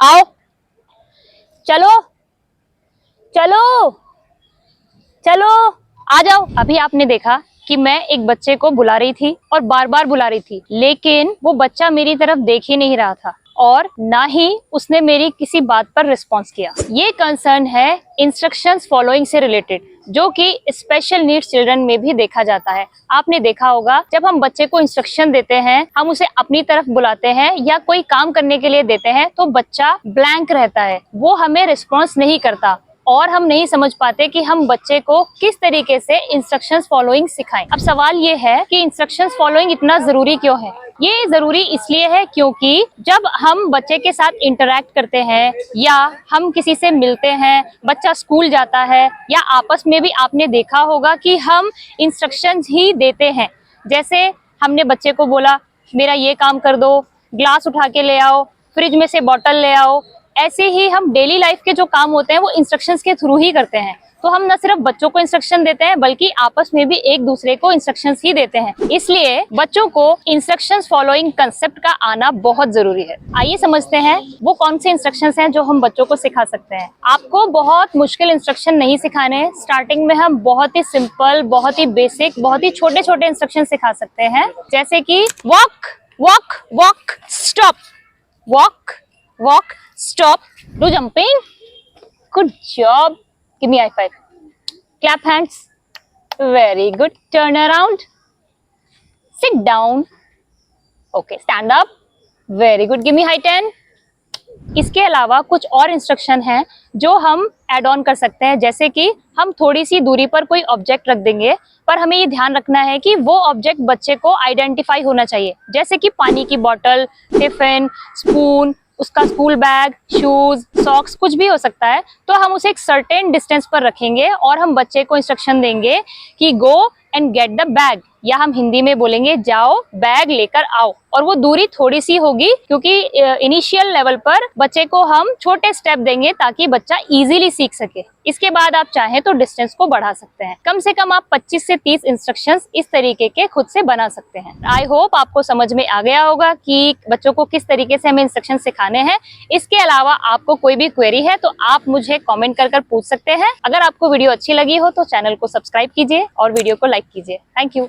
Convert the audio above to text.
आओ, चलो चलो चलो, आ जाओ। अभी आपने देखा कि मैं एक बच्चे को बुला रही थी और बार बार बुला रही थी, लेकिन वो बच्चा मेरी तरफ देख ही नहीं रहा था और ना ही उसने मेरी किसी बात पर रिस्पॉन्स किया। ये कंसर्न है इंस्ट्रक्शंस फॉलोइंग से रिलेटेड, जो कि स्पेशल नीड्स चिल्ड्रन में भी देखा जाता है। आपने देखा होगा जब हम बच्चे को इंस्ट्रक्शन देते हैं, हम उसे अपनी तरफ बुलाते हैं या कोई काम करने के लिए देते हैं, तो बच्चा ब्लैंक रहता है, वो हमें रिस्पॉन्स नहीं करता और हम नहीं समझ पाते कि हम बच्चे को किस तरीके से इंस्ट्रक्शंस फॉलोइंग सिखाएं। अब सवाल ये है कि इंस्ट्रक्शंस फॉलोइंग इतना जरूरी क्यों है? ये जरूरी इसलिए है क्योंकि जब हम बच्चे के साथ इंटरेक्ट करते हैं या हम किसी से मिलते हैं, बच्चा स्कूल जाता है या आपस में भी आपने देखा होगा कि हम इंस्ट्रक्शंस ही देते हैं। जैसे हमने बच्चे को बोला मेरा ये काम कर दो, ग्लास उठा के ले आओ, फ्रिज में से बॉटल ले आओ। ऐसे ही हम डेली लाइफ के जो काम होते हैं वो इंस्ट्रक्शंस के थ्रू ही करते हैं। तो हम न सिर्फ बच्चों को इंस्ट्रक्शन देते हैं बल्कि आपस में भी एक दूसरे को इंस्ट्रक्शंस ही देते हैं। इसलिए बच्चों को इंस्ट्रक्शंस फॉलोइंग कंसेप्ट का आना बहुत जरूरी है। आइए समझते हैं वो कौन से इंस्ट्रक्शंस हैं जो हम बच्चों को सिखा सकते हैं। आपको बहुत मुश्किल इंस्ट्रक्शन नहीं सिखाने हैं। स्टार्टिंग में हम बहुत ही सिंपल, बहुत ही बेसिक, बहुत ही छोटे छोटे इंस्ट्रक्शन सिखा सकते हैं, जैसे कि walk walk walk stop, walk walk, stop, do jumping, good job, give me high five, clap hands, very good, turn around, sit down, okay, stand up, very good, give me high 10। इसके अलावा कुछ और instruction हैं जो हम add on कर सकते हैं, जैसे कि हम थोड़ी सी दूरी पर कोई ऑब्जेक्ट रख देंगे, पर हमें ये ध्यान रखना है कि वो ऑब्जेक्ट बच्चे को आइडेंटिफाई होना चाहिए, जैसे कि पानी की बोतल, टिफिन, स्पून, उसका स्कूल बैग, शूज, सॉक्स, कुछ भी हो सकता है। तो हम उसे एक सर्टेन डिस्टेंस पर रखेंगे और हम बच्चे को इंस्ट्रक्शन देंगे कि go and get the bag, या हम हिंदी में बोलेंगे जाओ बैग लेकर आओ। और वो दूरी थोड़ी सी होगी क्योंकि इनिशियल लेवल पर बच्चे को हम छोटे स्टेप देंगे ताकि बच्चा इजीली सीख सके। इसके बाद आप चाहें तो डिस्टेंस को बढ़ा सकते हैं। कम से कम आप 25 से 30 इंस्ट्रक्शंस इस तरीके के खुद से बना सकते हैं। आई होप आपको समझ में आ गया होगा कि बच्चों को किस तरीके से हमें इंस्ट्रक्शन सिखाने हैं। इसके अलावा आपको कोई भी क्वेरी है तो आप मुझे कमेंट कर पूछ सकते हैं। अगर आपको वीडियो अच्छी लगी हो तो चैनल को सब्सक्राइब कीजिए और वीडियो को लाइक कीजिए। Thank you.